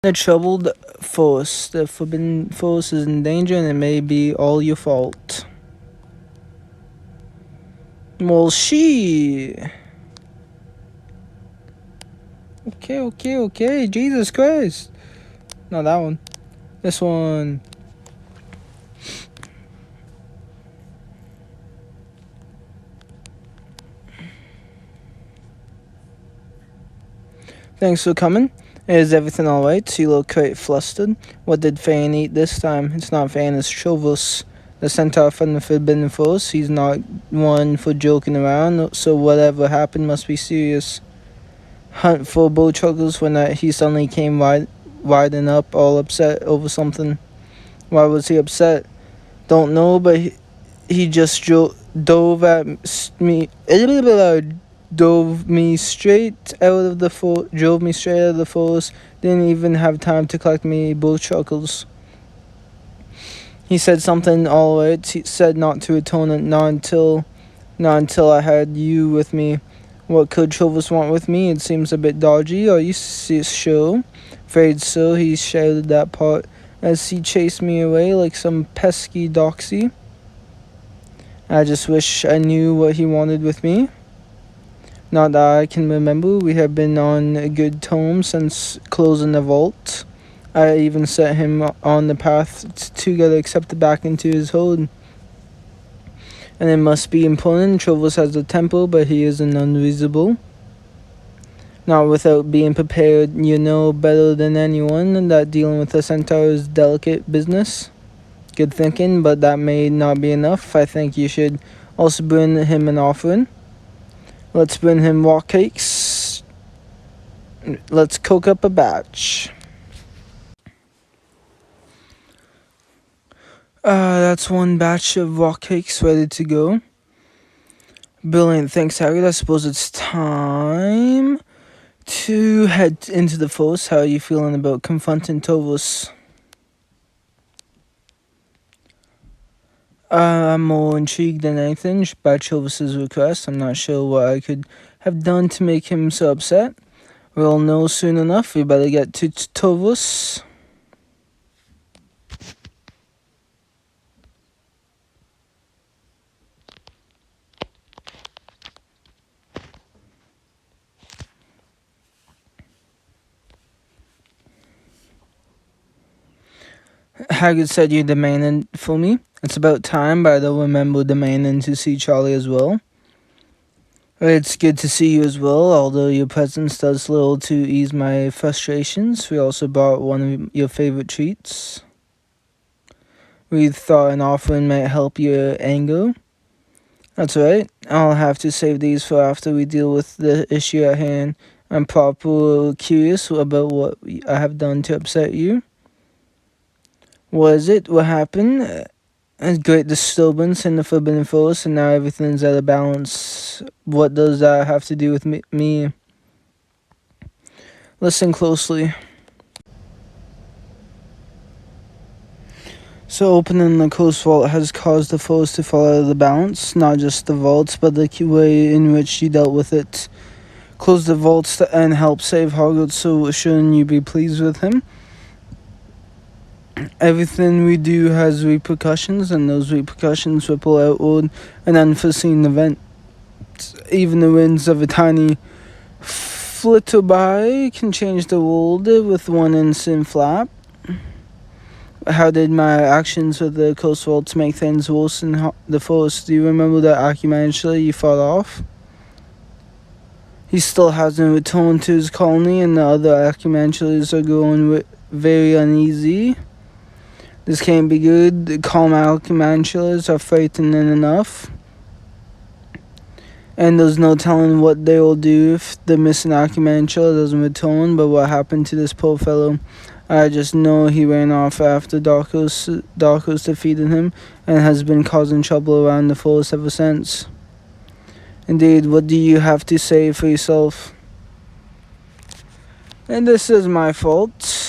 The troubled force. The forbidden force is in danger and it may be all your fault. Well, Okay. Jesus Christ. Not that one. This one. Thanks for coming. Is everything alright? You look quite flustered. What did Fane eat this time? It's not Fane, it's Torvus, the centaur from the Forbidden Force. He's not one for joking around, so whatever happened must be serious. Hunt for bull chuckles when he suddenly came riding up, all upset over something. Why was he upset? Don't know, but he just dove at me. Drove me straight out of the forest. Didn't even have time to collect me bull chuckles. He said something all right. He said not to atone it, not until I had you with me. What could Torvus want with me? It seems a bit dodgy. Are you sure? Afraid so. He shouted that part as he chased me away like some pesky doxy. I just wish I knew what he wanted with me. Not that I can remember. We have been on a good terms since closing the vault. I even set him on the path to get accepted back into his hold. And it must be important. Torvus has a temper, but he isn't unreasonable. Not without being prepared. You know better than anyone that dealing with a centaur is delicate business. Good thinking, but that may not be enough. I think you should also bring him an offering. Let's bring him rock cakes. Let's cook up a batch. That's one batch of rock cakes ready to go. Brilliant, thanks Harry. I suppose it's time to head into the forest. How are you feeling about confronting Torvus? I'm more intrigued than anything by Torvus's request. I'm not sure what I could have done to make him so upset. We'll know soon enough. We better get to Torvus. Hagrid said you demanded for me. It's about time, but I don't remember demanding to see Charlie as well. It's good to see you as well, although your presence does little to ease my frustrations. We also brought one of your favorite treats. We thought an offering might help your anger. That's right. I'll have to save these for after we deal with the issue at hand. I'm proper curious about what I have done to upset you. What is it? What happened? A great disturbance in the Forbidden Forest, and now everything's out of balance. What does that have to do with me? Listen closely. So opening the coast vault has caused the forest to fall out of the balance. Not just the vaults, but the way in which you dealt with it. Close the vaults and help save Hogwarts, so shouldn't you be pleased with him? Everything we do has repercussions, and those repercussions ripple outward an unforeseen event. Even the winds of a tiny flitterby can change the world with one instant flap. How did my actions with the coast vaults make things worse in the forest? Do you remember that Archimagically you fought off? He still hasn't returned to his colony, and the other Archimagiles are growing very uneasy. This can't be good. The calm Archimagiles are frightening enough. And there's no telling what they will do if the missing Archimagile doesn't return. But what happened to this poor fellow? I just know he ran off after Darkos defeated him and has been causing trouble around the forest ever since. Indeed, what do you have to say for yourself? And this is my fault.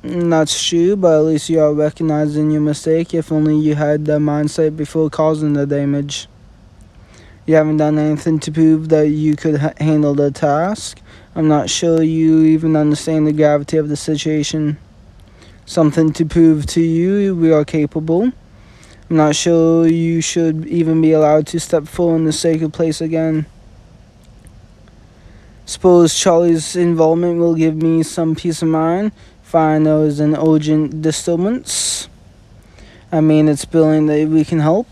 That's true, but at least you are recognizing your mistake. If only you had the mindset before causing the damage. You haven't done anything to prove that you could handle the task. I'm not sure you even understand the gravity of the situation. Something to prove to you we are capable. I'm not sure you should even be allowed to step foot in the sacred place again. Suppose Charlie's involvement will give me some peace of mind if I know there's an urgent disturbance. I mean, it's brilliant that we can help.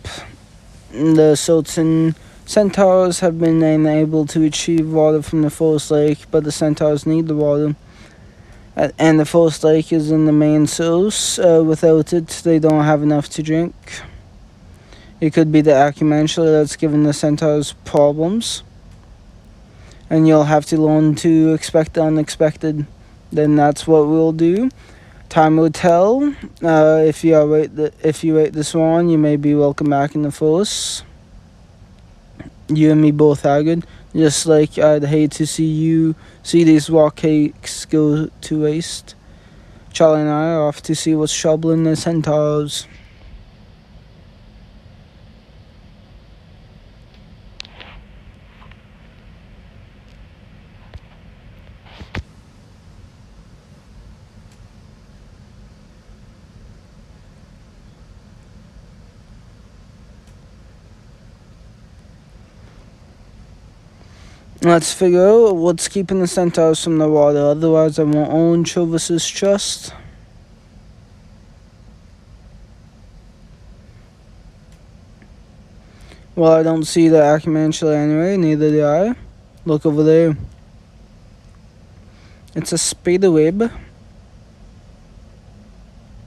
The certain centaurs have been unable to retrieve water from the forest lake, but the centaurs need the water. And the forest lake is in the main source. Without it, they don't have enough to drink. It could be the acupuncture that's given the centaurs problems. And you'll have to learn to expect the unexpected. Then that's what we'll do. Time will tell. If you wait this long, you may be welcome back in the force. You and me both, Hagrid. Just like I'd hate to see these rock cakes go to waste. Charlie and I are off to see what's troubling the centaurs. Let's figure out what's keeping the centaurs from the water, otherwise I won't own Torvus's trust. Well, I don't see the acupuncture anyway, neither do I. Look over there. It's a spiderweb.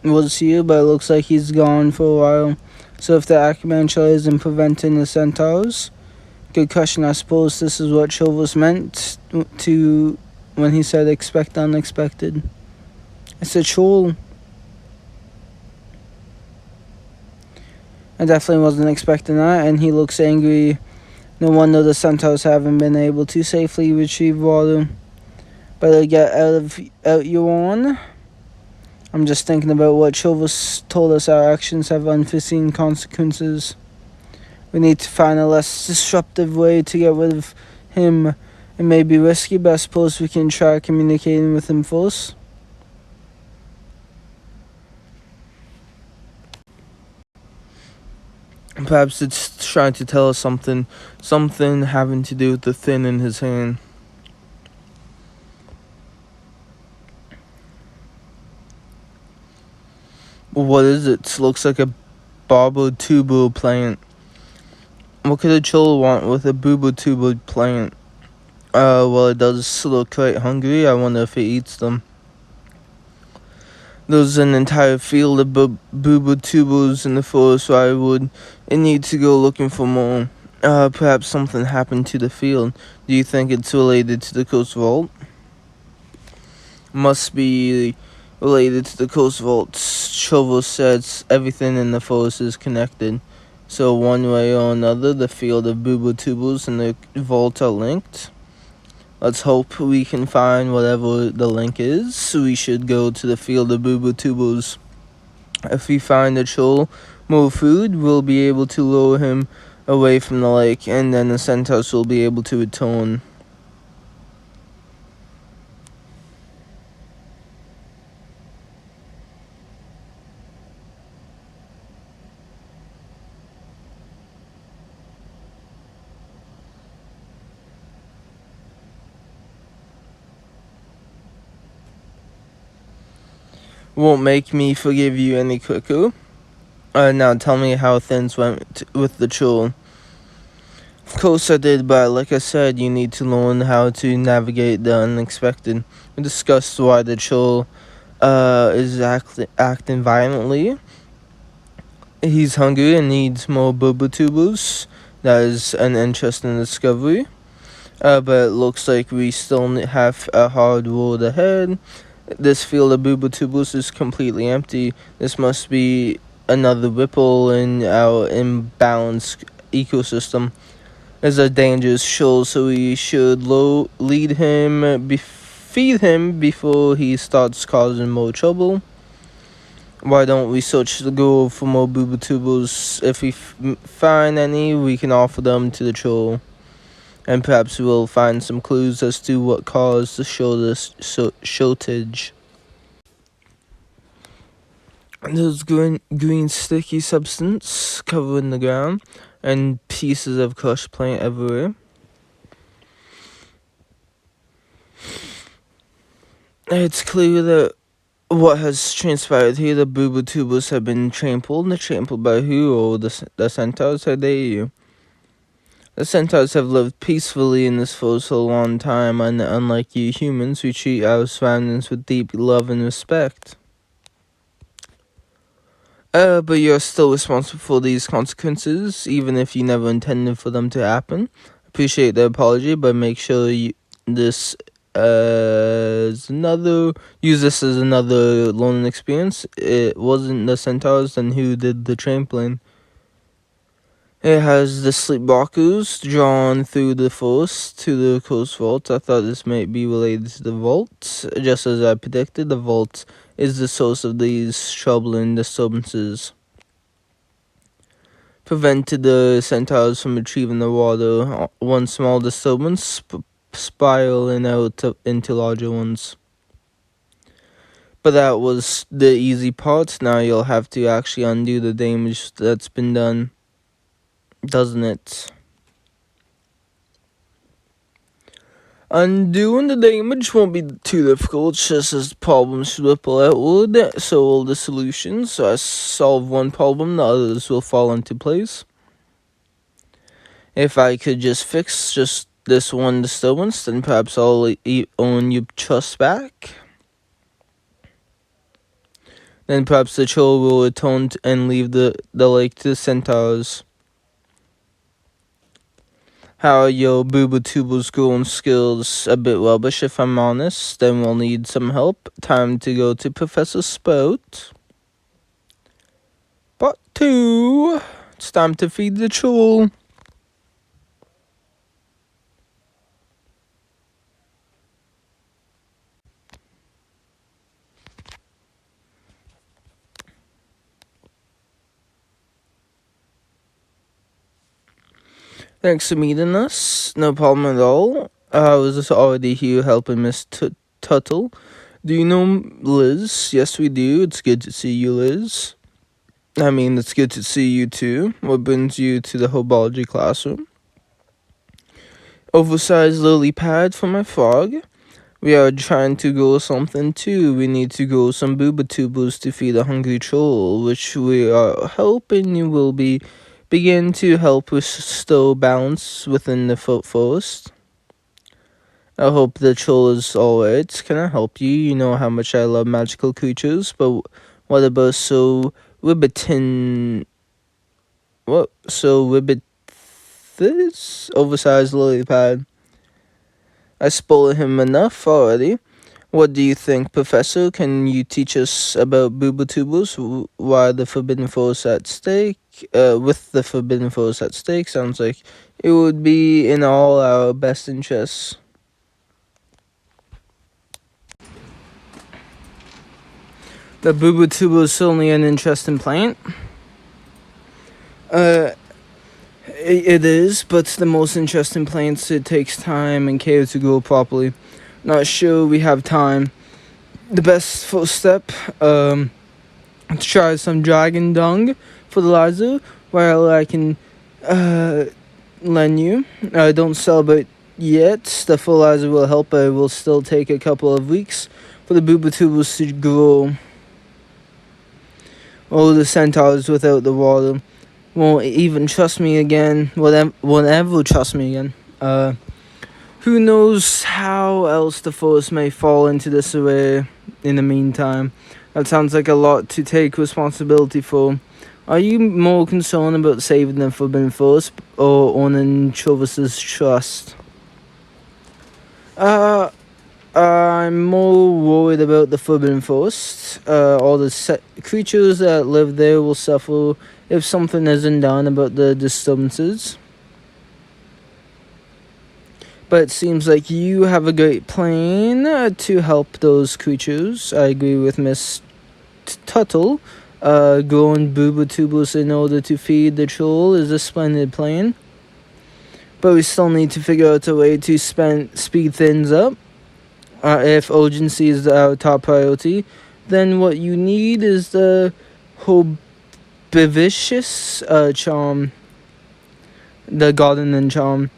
It was here, but it looks like he's gone for a while. So if the acupuncture isn't preventing the centaurs, good question. I suppose this is what Torvus meant to when he said expect the unexpected. It's a troll. I definitely wasn't expecting that, and he looks angry. No wonder the centaurs haven't been able to safely retrieve water. Better get out you on. I'm just thinking about what Torvus told us our actions have unforeseen consequences. We need to find a less disruptive way to get rid of him. It may be risky, but I suppose we can try communicating with him first. Perhaps it's trying to tell us something having to do with the fin in his hand. What is it? It looks like a barbotuber plant. What could a troll want with a barbotuber plant? Well, it does look quite hungry. I wonder if it eats them. There's an entire field of barboturers in the forest, so I would need to go looking for more. Perhaps something happened to the field. Do you think it's related to the coast vault? Must be related to the coast vaults. Torvus says everything in the forest is connected. So one way or another, the field of barboturers and the vault are linked. Let's hope we can find whatever the link is. We should go to the field of barboturers. If we find the troll more food, we'll be able to lure him away from the lake, and then the centaurs will be able to return. Won't make me forgive you any quicker. Now tell me how things went with the troll. Of course I did, but like I said, you need to learn how to navigate the unexpected. We discussed why the troll is acting violently. He's hungry and needs more barboturers. That is an interesting discovery. But it looks like we still have a hard road ahead. This field of barboturers is completely empty. This must be another ripple in our imbalanced ecosystem. There's a dangerous shoal, so we should feed him before he starts causing more trouble. Why don't we search the grove for more barboturers? If we find any, we can offer them to the troll. and perhaps we'll find some clues as to what caused the shortage. There's green sticky substance covering the ground, and pieces of crushed plant everywhere. It's clear that what has transpired here, the Bubotubos have been trampled. Trampled by who? Oh, the centaurs. How dare you? The centaurs have lived peacefully in this forest for a long time, and unlike you humans, we treat our surroundings with deep love and respect. But you're still responsible for these consequences, even if you never intended for them to happen. Appreciate the apology, but make sure this use this as another learning experience. It wasn't the centaurs, then who did the trampling? It has the sleepwalkers drawn through the forest to the coast vault. I thought this might be related to the vault. Just as I predicted, the vault is the source of these troubling disturbances. Prevented the centaurs from retrieving the water. One small disturbance spiraling out into larger ones. But that was the easy part. Now you'll have to actually undo the damage that's been done, doesn't it? Undoing the damage won't be too difficult, just as problems ripple outward, so will the solutions. So I solve one problem, the others will fall into place. If I could just fix just this one disturbance, then perhaps I'll own your trust back. Then perhaps the troll will atone and leave the lake to the centaurs. How are your Booba-Tuba's growing skills? A bit rubbish if I'm honest. Then we'll need some help. Time to go to Professor Spout. Part 2. It's time to feed the troll. Thanks for meeting us. No problem at all. I was already here helping Miss Tuttle. Do you know Liz? Yes, we do. It's good to see you, Liz. I mean, it's good to see you too. What brings you to the herbology classroom? Oversized lily pad for my frog. We are trying to grow something too. We need to grow some Booba-Tubas to feed a hungry troll, which we are hoping you will begin to help restore balance within the forest. I hope the troll is alright. Can I help you? You know how much I love magical creatures, but what about this oversized lily pad? I spoiled him enough already. What do you think, Professor? Can you teach us about Booba-Tubas? Why the Forbidden Forest at stake? With the Forbidden Forest at stake, sounds like it would be in all our best interests. The Booba-Tuba is certainly an interesting plant. It is, but the most interesting plants, it takes time and care to grow properly. Not sure we have time. The best first step, to try some dragon dung fertilizer, while I can lend you. Don't celebrate yet. The fertilizer will help, but it will still take a couple of weeks for the Booba-Tubas to grow. Oh, the centaurs without the water won't even trust me again. Won't ever trust me again. Who knows how else the forest may fall into disarray in the meantime. That sounds like a lot to take responsibility for. Are you more concerned about saving the Forbidden Forest or owning Torvus's trust? I'm more worried about the Forbidden Forest. All the creatures that live there will suffer if something isn't done about the disturbances. But it seems like you have a great plan to help those creatures. I agree with Miss Tuttle. Growing Booba-Tubas in order to feed the troll is a splendid plan. but we still need to figure out a way to speed things up. If urgency is our top priority, then what you need is the Hobivicious charm, the gardening charm,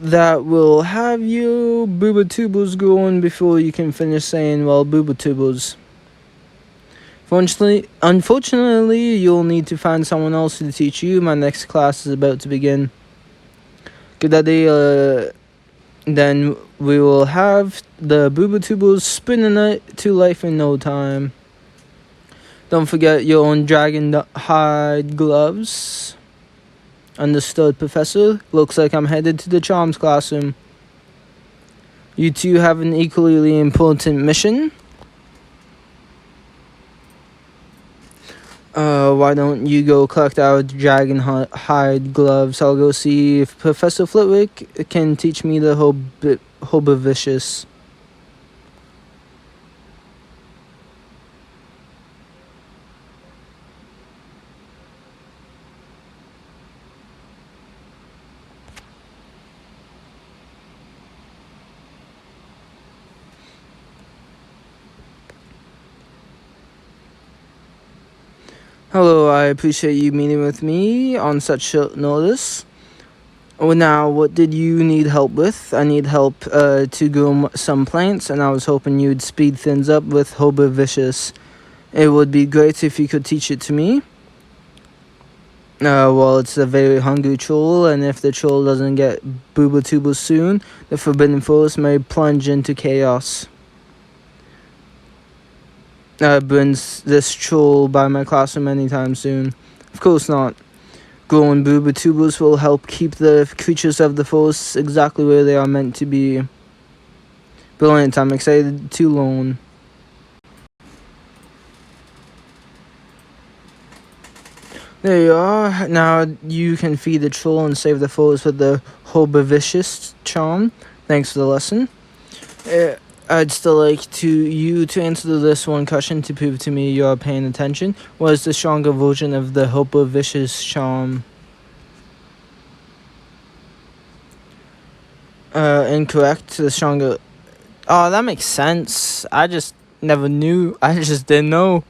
that will have you boobatubers growing before you can finish saying, well, boobatubers. Unfortunately, you'll need to find someone else to teach you. My next class is about to begin. Good idea. Then we will have the boobatubers spinning it to life in no time. Don't forget your own dragon hide gloves. Understood, Professor. Looks like I'm headed to the charms classroom. You two have an equally important mission. Why don't you go collect our dragon hide gloves? I'll go see if Professor Flitwick can teach me the Hobivicious. Hello, I appreciate you meeting with me on such short notice. Now, what did you need help with? I need help to grow some plants, and I was hoping you'd speed things up with Hobivicious. It would be great if you could teach it to me. Well, it's a very hungry troll, and if the troll doesn't get boobatubers soon, the Forbidden Forest may plunge into chaos. Brings this troll by my classroom anytime soon. Of course not. Growing boobatubers will help keep the creatures of the forest exactly where they are meant to be. Brilliant, I'm excited to learn. There you are. Now you can feed the troll and save the forest with the Hobivicious charm. Thanks for the lesson. I'd still like you to answer this one question to prove to me you're paying attention. What is the stronger version of the Hobivicious charm? Incorrect. The stronger... Oh, that makes sense. I just never knew. I just didn't know.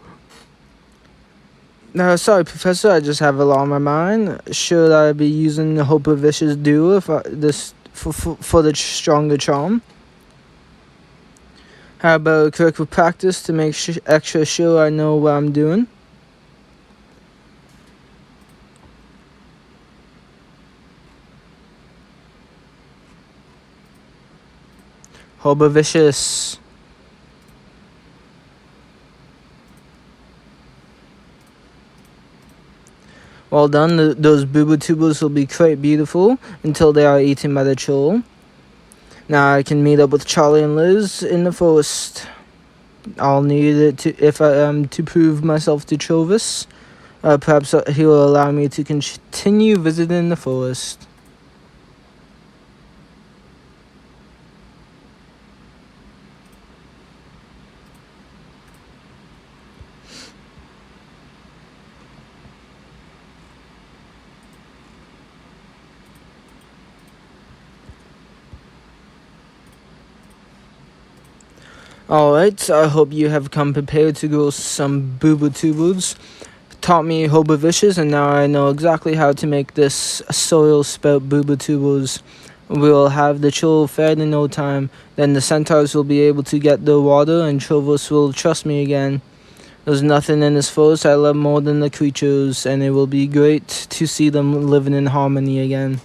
Sorry, Professor. I just have a lot on my mind. Should I be using the Hobivicious duo for the stronger charm? How about correct practice to make extra sure I know what I'm doing? Hobivicious. Well done. Those boobatubers will be quite beautiful until they are eaten by the troll. Now I can meet up with Charlie and Liz in the forest. I'll need it if I am to prove myself to Torvus. Perhaps he will allow me to continue visiting the forest. Alright, I hope you have come prepared to grow some boobatubers. Taught me Hobivicious, and now I know exactly how to make this soil spout boobatubers. We'll have the troll fed in no time. Then the centaurs will be able to get their water, and Torvus will trust me again. There's nothing in this forest I love more than the creatures, and it will be great to see them living in harmony again.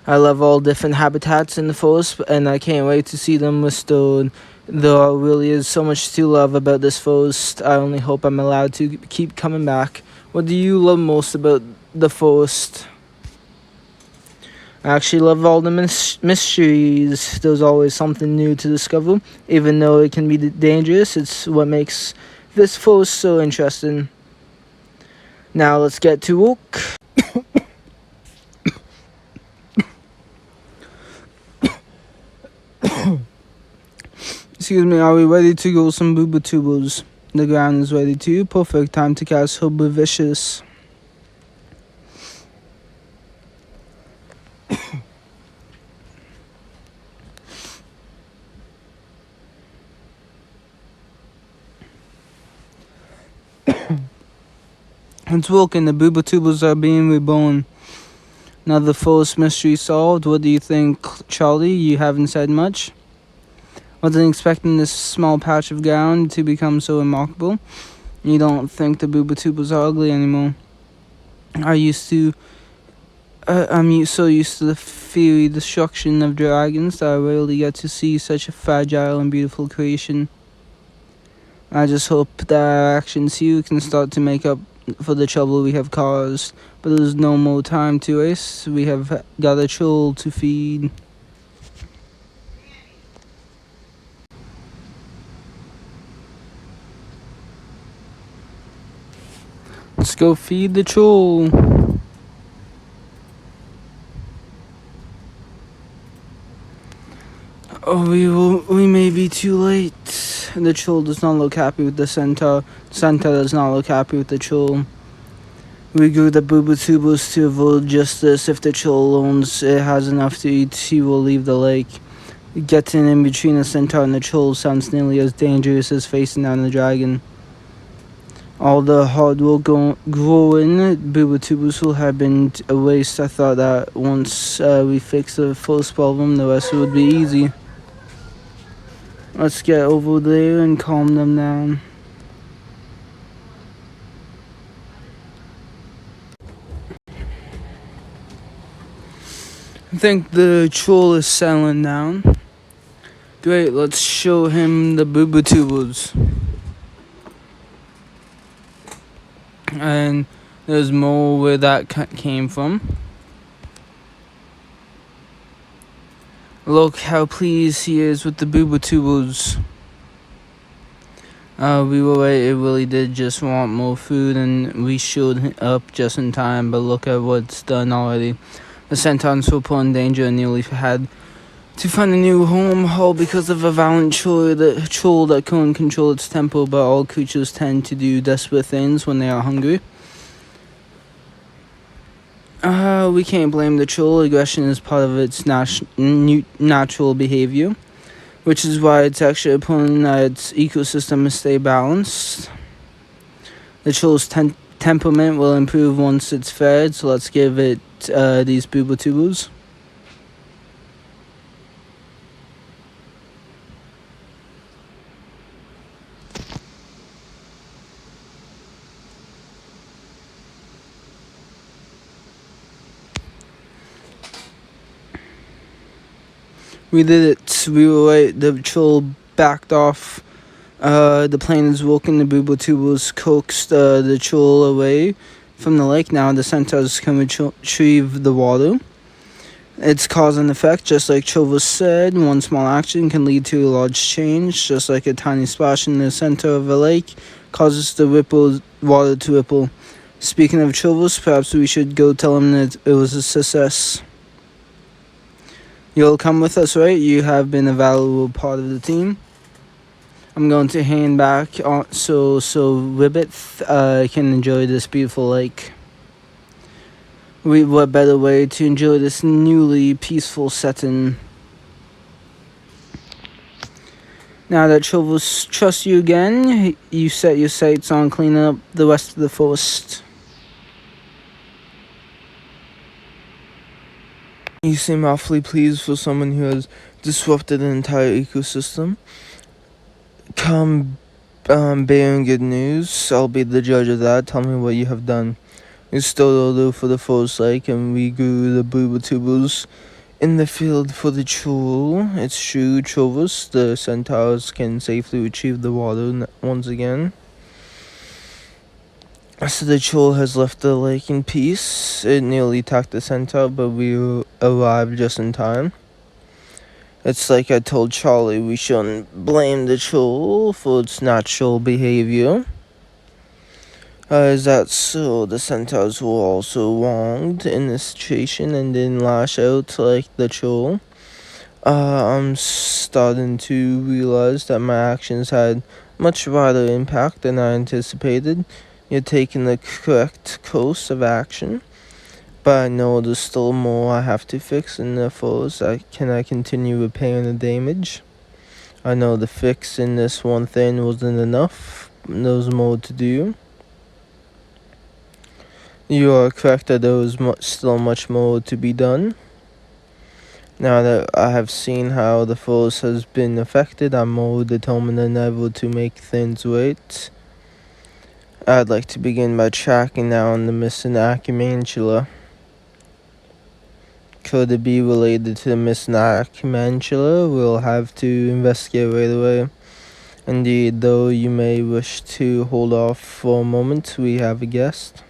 I love all different habitats in the forest, and I can't wait to see them restored. There really is so much to love about this forest. I only hope I'm allowed to keep coming back. What do you love most about the forest? I actually love all the mysteries. There's always something new to discover. Even though it can be dangerous, it's what makes this forest so interesting. Now let's get to work. Excuse me, are we ready to go some boobatubers? The ground is ready too. Perfect time to cast Hobivicious. It's woken. The Boobatubas are being reborn. Now the fullest mystery solved. What do you think, Charlie? You haven't said much. Wasn't expecting this small patch of ground to become so remarkable. You don't think the Boobatubas are ugly anymore. I'm so used to the fiery destruction of dragons that I rarely get to see such a fragile and beautiful creation. I just hope that our actions here can start to make up for the trouble we have caused. But there's no more time to waste. We have got a troll to feed. Let's go feed the troll. Oh, we may be too late. The troll does not look happy with the centaur. The centaur does not look happy with the troll. We grew the Boobatubus to avoid justice. If the troll owns it has enough to eat, he will leave the lake. Getting in between the centaur and the troll sounds nearly as dangerous as facing down the dragon. All the hard work growing Boobatubus will have been a waste. I thought that once we fix the first problem, the rest would be easy. Let's get over there and calm them down. I think the troll is settling down. Great, let's show him the Boobatubas. And there's more where that came from. Look how pleased he is with the Boobatubas. We were right, it really did just want more food, and we showed up just in time, but look at what's done already. The centaurs were put in danger and nearly had to find a new home, all because of a violent troll that couldn't control its temper. But all creatures tend to do desperate things when they are hungry. We can't blame the troll. Aggression is part of its natural behavior, which is why it's actually important that its ecosystem stay balanced. The troll's temperament will improve once it's fed, so let's give it these Boobatubas. We did it. We were right. The troll backed off. The plane is woken. The Boobatubas coaxed the troll away from the lake. Now the centaurs can retrieve the water. It's cause and effect, just like Torvus said. One small action can lead to a large change, just like a tiny splash in the center of a lake causes the water to ripple. Speaking of Torvus, perhaps we should go tell him that it was a success. You'll come with us, right? You have been a valuable part of the team. I'm going to hand back so Ribbit can enjoy this beautiful lake. What better way to enjoy this newly peaceful setting? Now that Torvus trusts you again, you set your sights on cleaning up the rest of the forest. You seem awfully pleased for someone who has disrupted an entire ecosystem. Come bearing good news. I'll be the judge of that. Tell me what you have done. We stole order for the forest lake, and we grew the Boobatubas in the field for the troll. It's true, Torvus. The centaurs can safely retrieve the water once again. So the troll has left the lake in peace. It nearly attacked the centaur, but we arrived just in time. It's like I told Charlie, we shouldn't blame the troll for its natural behavior. Is that so? The centaurs were also wronged in this situation and didn't lash out like the troll. I'm starting to realize that my actions had much wider impact than I anticipated. You're taking the correct course of action, but I know there's still more I have to fix, and therefore can I continue repairing the damage? I know the fix in this one thing wasn't enough. There's more to do. You are correct that there was still much more to be done. Now that I have seen how the force has been affected, I'm more determined than ever to make things right. I'd like to begin by tracking down the missing Acumantula. Could it be related to the missing Acumantula? We'll have to investigate right away. Indeed, though you may wish to hold off for a moment, we have a guest.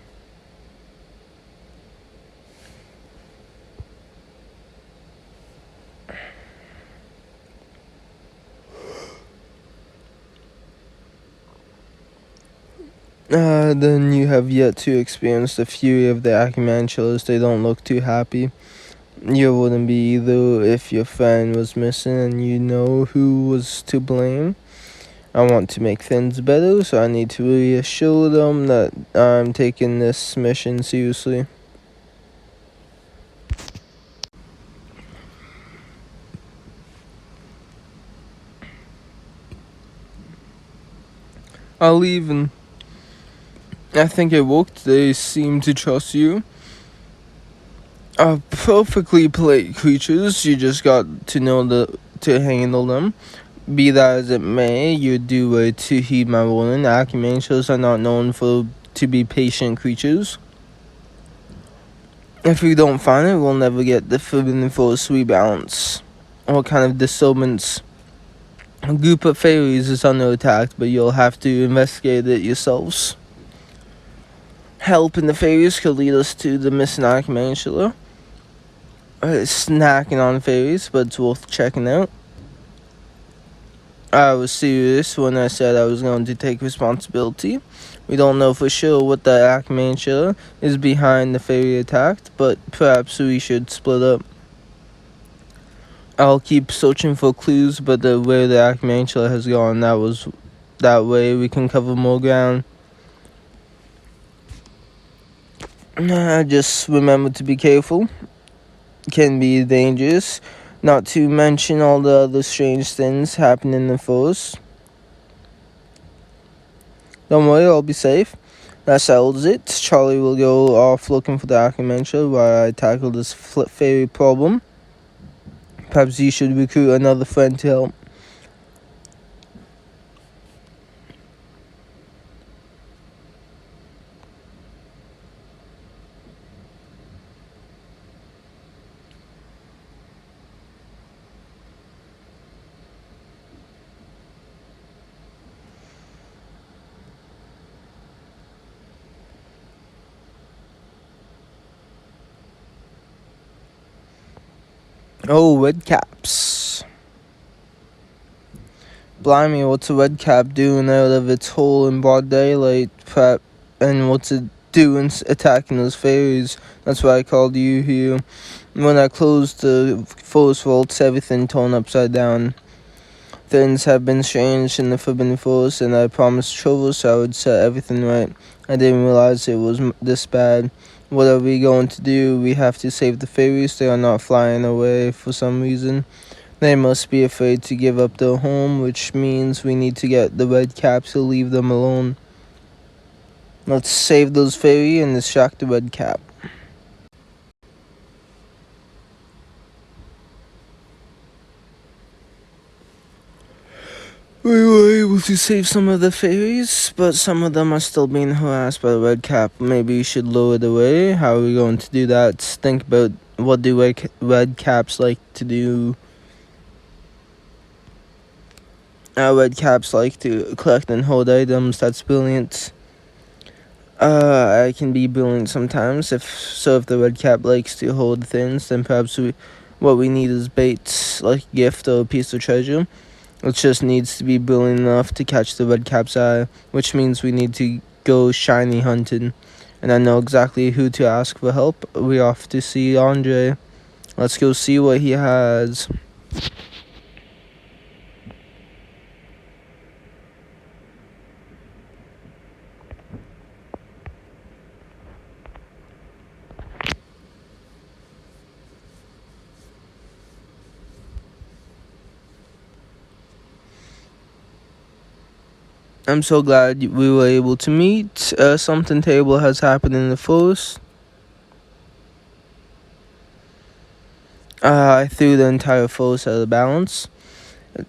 Then you have yet to experience the fury of the Acumantulas. They don't look too happy. You wouldn't be either if your friend was missing and you know who was to blame. I want to make things better, so I need to reassure them that I'm taking this mission seriously. I'll leave, and I think it worked. They seem to trust you. Perfectly polite creatures. You just got to know to handle them. Be that as it may, you do right to heed my warning. Acumantulas are not known to be patient creatures. If we don't find it, we'll never get the Forbidden Force rebalance. What kind of disturbance? A group of fairies is under attack, but you'll have to investigate it yourselves. Help in the fairies could lead us to the missing Acumantula. Snacking on fairies, but it's worth checking out. I was serious when I said I was going to take responsibility. We don't know for sure what the Acumantula is behind the fairy attack, but perhaps we should split up. I'll keep searching for clues, but where the Acumantula has gone, that way we can cover more ground. Just remember to be careful. Can be dangerous. Not to mention all the other strange things happening in the forest. Don't worry, I'll be safe. That settles it. Charlie will go off looking for the Acumantula while I tackle this fairy problem. Perhaps you should recruit another friend to help. Oh, red caps. Blimey, what's a red cap doing out of its hole in broad daylight? And what's it doing attacking those fairies? That's why I called you here. When I closed the forest vaults, everything torn upside down. Things have been changed in the Forbidden Forest, and I promised Torvus I would set everything right. I didn't realize it was this bad. What are we going to do? We have to save the fairies. They are not flying away for some reason. They must be afraid to give up their home, which means we need to get the red caps to leave them alone. Let's save those fairy and distract the red cap. We were able to save some of the fairies, but some of them are still being harassed by the red cap. Maybe we should lure it away. How are we going to do that? Think about what do red caps like to do. Red caps like to collect and hold items. That's brilliant. I can be brilliant sometimes. If the red cap likes to hold things, then perhaps what we need is bait, like a gift or a piece of treasure. It just needs to be brilliant enough to catch the red cap's eye, which means we need to go shiny hunting. And I know exactly who to ask for help. We're off to see Andre. Let's go see what he has. I'm so glad we were able to meet. Something terrible has happened in the forest. I threw the entire forest out of balance.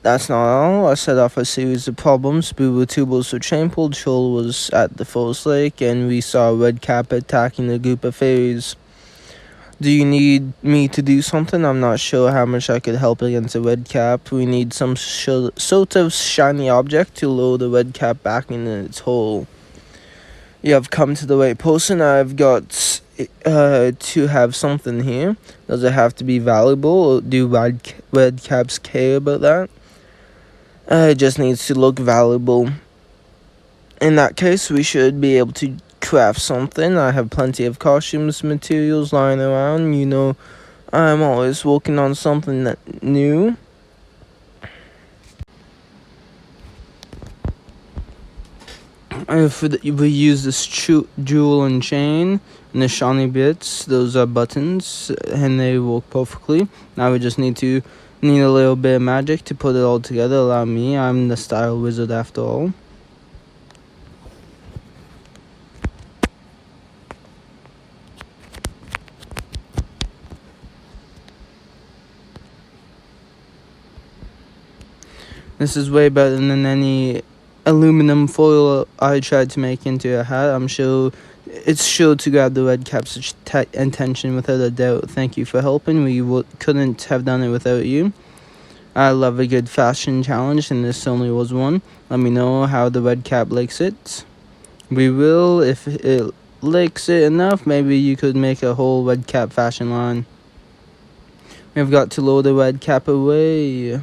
That's not all. I set off a series of problems. Boo tubers were trampled, Shoal was at the forest lake, and we saw Red Cap attacking a group of fairies. Do you need me to do something? I'm not sure how much I could help against a red cap. We need some sort of shiny object to lower the red cap back in its hole. You have come to the right person. I've got to have something here. Does it have to be valuable? Or do red caps care about that? It just needs to look valuable. In that case, we should be able to craft something. I have plenty of costumes materials lying around. I'm always working on something new. If we use this jewel and chain and the shiny bits, those are buttons and they work perfectly. Now we just need a little bit of magic to put it all together. Allow me, I'm the style wizard after all. This is way better than any aluminum foil I tried to make into a hat. It's sure to grab the red cap's attention without a doubt. Thank you for helping. We couldn't have done it without you. I love a good fashion challenge, and this only was one. Let me know how the red cap likes it. We will. If it likes it enough, maybe you could make a whole red cap fashion line. We've got to lower the red cap away.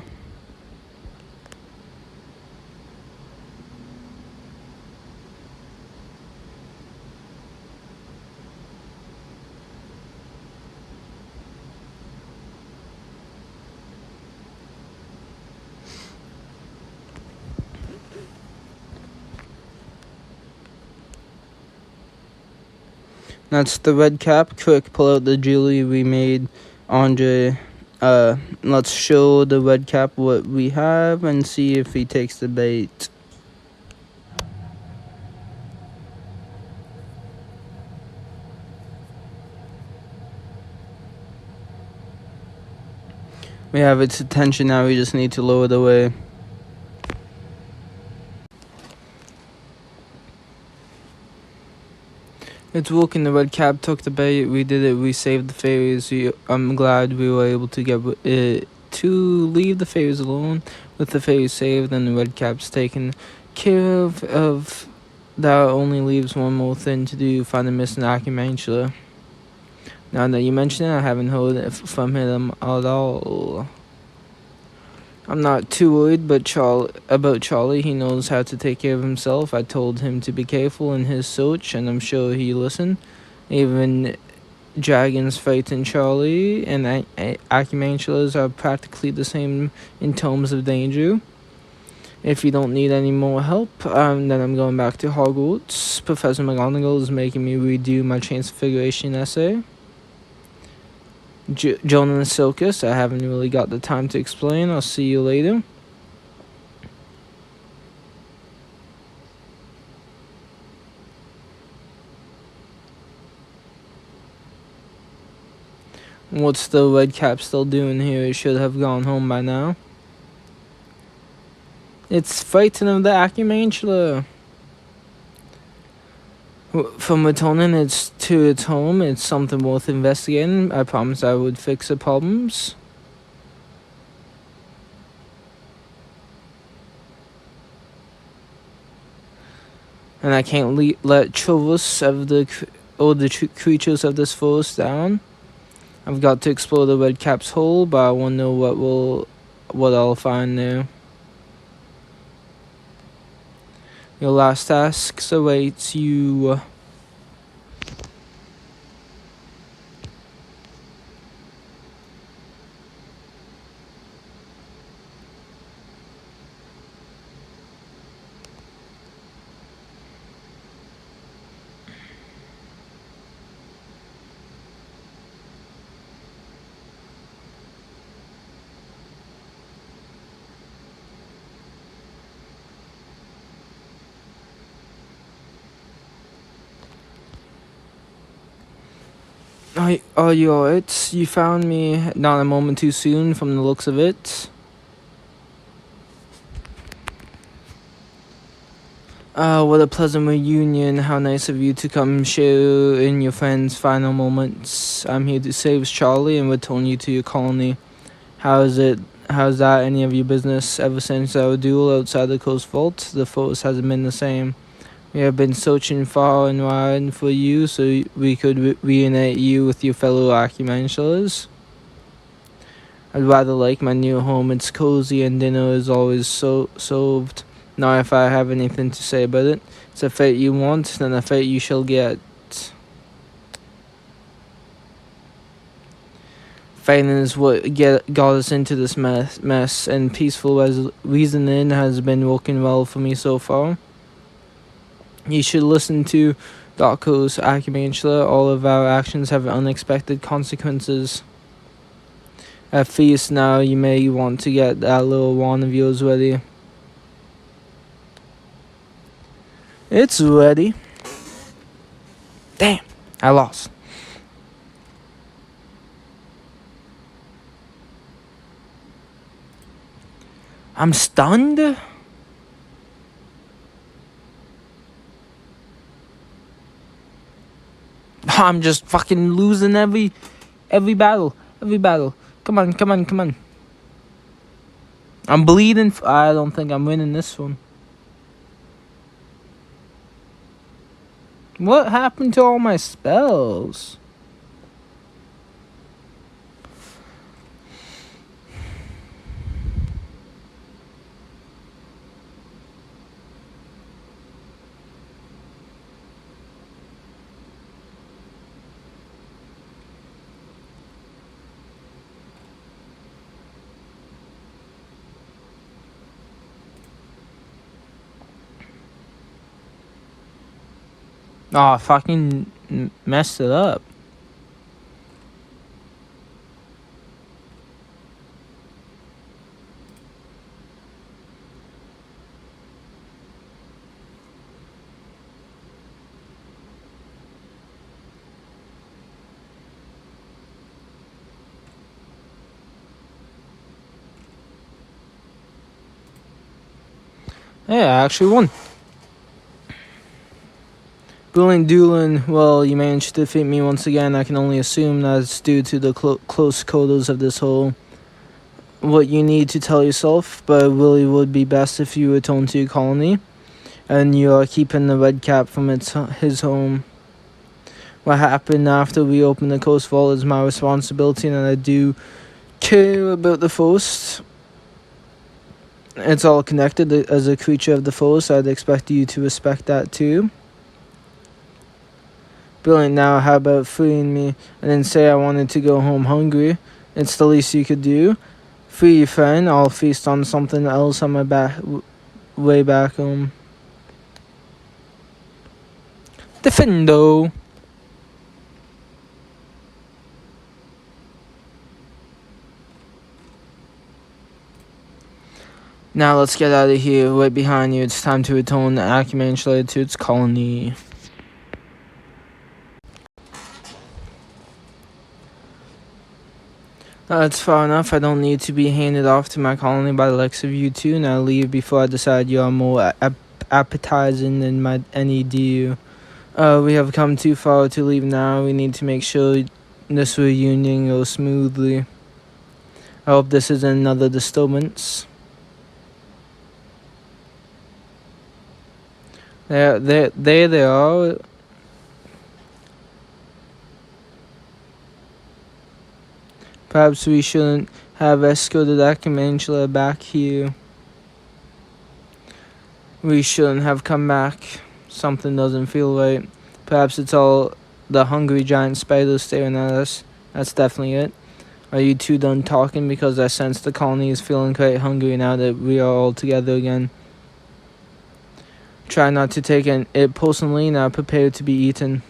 That's the red cap. Quick, pull out the jewelry we made, Andre. Let's show the red cap what we have and see if he takes the bait. We have its attention now, we just need to lower it away. It's working, the red cap took the bait, we did it, we saved the fairies. I'm glad we were able to get it to leave the fairies alone. With the fairies saved and the red cap's taken care of that only leaves one more thing to do, find the missing Acumancula. Now that you mention it, I haven't heard from him at all. I'm not too worried about Charlie. He knows how to take care of himself. I told him to be careful in his search, and I'm sure he listened. Even dragons fighting Charlie, and Acumanculas are practically the same in terms of danger. If you don't need any more help, then I'm going back to Hogwarts. Professor McGonagall is making me redo my Transfiguration essay. Joan and the Circus, I haven't really got the time to explain. I'll see you later. What's the red cap still doing here? It should have gone home by now. It's fighting of the Acumantula. From returning its home, it's something worth investigating. I promised I would fix the problems. And I can't let Torvus of the creatures of this forest down. I've got to explore the red cap's hole, but I want to know what I'll find there. Your last task awaits you. Are you alright? You found me not a moment too soon from the looks of it. What a pleasant reunion. How nice of you to come share in your friend's final moments. I'm here to save Charlie and return you to your colony. How's that any of your business? Ever since our duel outside the coast vault, the force hasn't been the same. We have been searching far and wide for you so we could reunite you with your fellow Acumenculars. I'd rather like my new home. It's cozy and dinner is always served. Not if I have anything to say about it. It's a fate you want, then a fate you shall get. Fighting is what got us into this mess, and peaceful reasoning has been working well for me so far. You should listen to Darko's Acumantula. All of our actions have unexpected consequences. At feast now, you may want to get that little wand of yours ready. It's ready. Damn, I lost. I'm stunned? I'm just fucking losing every battle. Every battle. Come on. I'm bleeding. I don't think I'm winning this one. What happened to all my spells? Oh, I fucking messed it up. Yeah, I actually won. Brilliant dueling. Well, you managed to defeat me once again. I can only assume that's due to the close quarters of this hole. What you need to tell yourself, but it really would be best if you return to your colony, and you are keeping the red cap from his home. What happened after we opened the coast vault is my responsibility, and I do care about the forest. It's all connected. As a creature of the forest, I'd expect you to respect that too. Brilliant. Now, how about freeing me? I didn't say I wanted to go home hungry. It's the least you could do. Free your friend. I'll feast on something else on my way back home. Defendo. Now let's get out of here. Right behind you. It's time to return the Acumantula to its colony. That's far enough. I don't need to be handed off to my colony by the likes of you two. Now leave before I decide you are more appetizing than any deal. We have come too far to leave now. We need to make sure this reunion goes smoothly. I hope this isn't another disturbance. There they are. Perhaps we shouldn't have escorted Acumantula back here. We shouldn't have come back. Something doesn't feel right. Perhaps it's all the hungry giant spiders staring at us. That's definitely it. Are you two done talking? Because I sense the colony is feeling quite hungry now that we are all together again. Try not to take it personally. Now prepare to be eaten.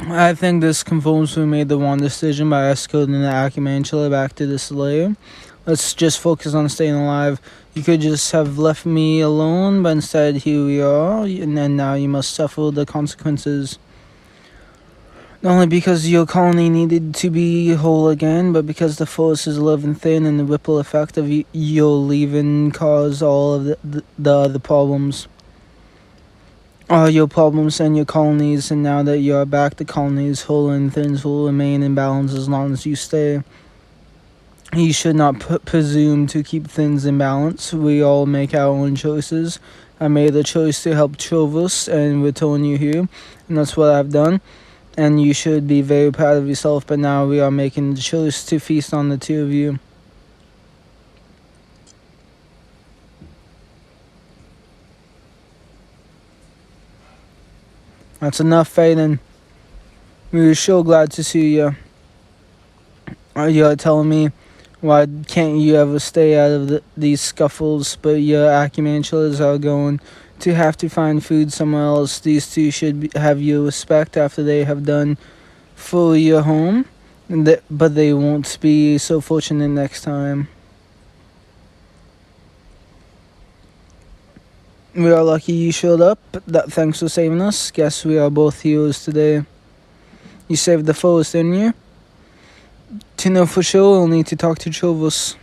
I think this confirms we made the wrong decision by escorting the Acumantula back to this lair. Let's just focus on staying alive. You could just have left me alone, but instead here we are, and then now you must suffer the consequences. Not only because your colony needed to be whole again, but because the force is living thin and the ripple effect of your leaving caused all of the other problems. All your problems and your colonies, and now that you're back, the colonies whole and thins will remain in balance as long as you stay. You should not presume to keep things in balance. We all make our own choices. I made a choice to help Torvus and return you here, and that's what I've done. And you should be very proud of yourself, but now we are making the choice to feast on the two of you. That's enough, Faden. We were so glad to see you. You're telling me, why can't you ever stay out of these scuffles, but your acumancula's are going to have to find food somewhere else. These two should have your respect after they have done for your home, but they won't be so fortunate next time. We are lucky you showed up. Thanks for saving us. Guess we are both heroes today. You saved the foes, didn't you? To know for sure, we'll need to talk to Torvus.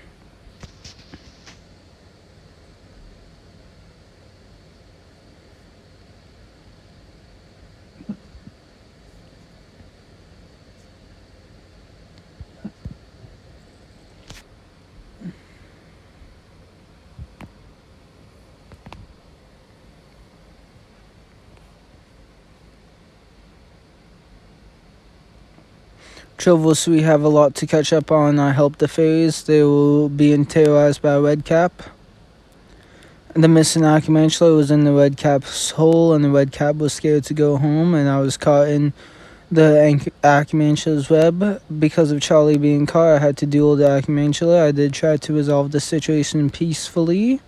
Torvus, we have a lot to catch up on. I helped the fairies. They were being terrorized by a red cap. The missing Archimantula was in the red cap's hole, and the red cap was scared to go home, and I was caught in the Archimantula's web. Because of Charlie being caught, I had to duel the Archimantula. I did try to resolve the situation peacefully.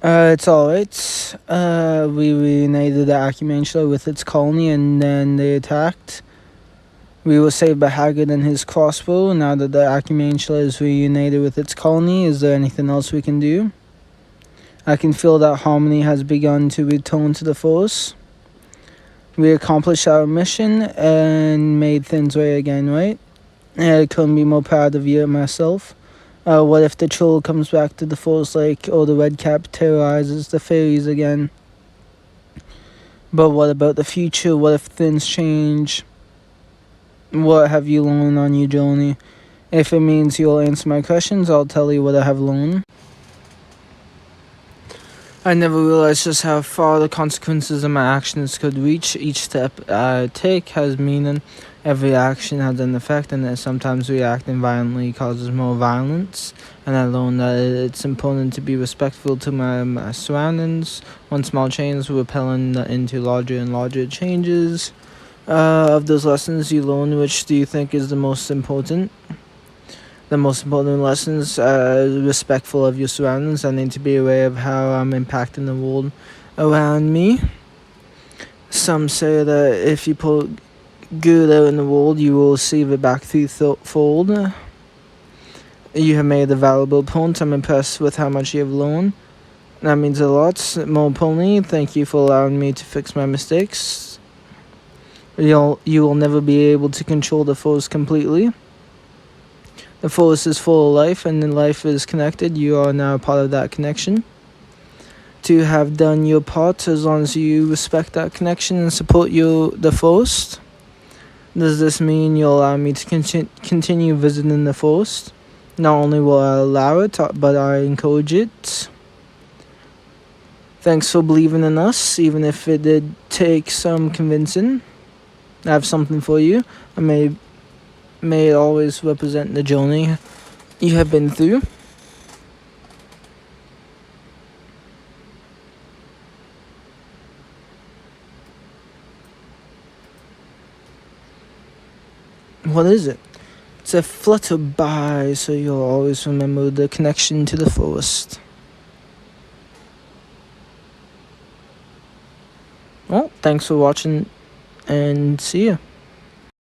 It's alright. We reunited the Archimantula with its colony, and then they attacked. We were saved by Haggard and his crossbow. Now that the Archimantula is reunited with its colony, is there anything else we can do? I can feel that harmony has begun to return to the force. We accomplished our mission and made things right again, right? I couldn't be more proud of you and myself. What if the troll comes back to the force lake, or the red cap terrorizes the fairies again? But what about the future? What if things change? What have you learned on your journey? If it means you'll answer my questions, I'll tell you what I have learned. I never realized just how far the consequences of my actions could reach. Each step I take has meaning. Every action has an effect, and that sometimes reacting violently causes more violence. And I learned that it's important to be respectful to my surroundings. One small change repelling into larger and larger changes. Of those lessons you learn, which do you think is the most important? The most important lessons are respectful of your surroundings. I need to be aware of how I'm impacting the world around me. Some say that if you put good out in the world, you will receive it back threefold. You have made a valuable point. I'm impressed with how much you have learned. That means a lot. More importantly, thank you for allowing me to fix my mistakes. You will never be able to control the force completely. The force is full of life, and then life is connected. You are now part of that connection. To have done your part, as long as you respect that connection and support the force. Does this mean you'll allow me to continue visiting the forest? Not only will I allow it, but I encourage it. Thanks for believing in us, even if it did take some convincing. I have something for you. I may it always represent the journey you have been through. What is it? It's a flutterby, so you'll always remember the connection to the forest. Well, thanks for watching, and see ya.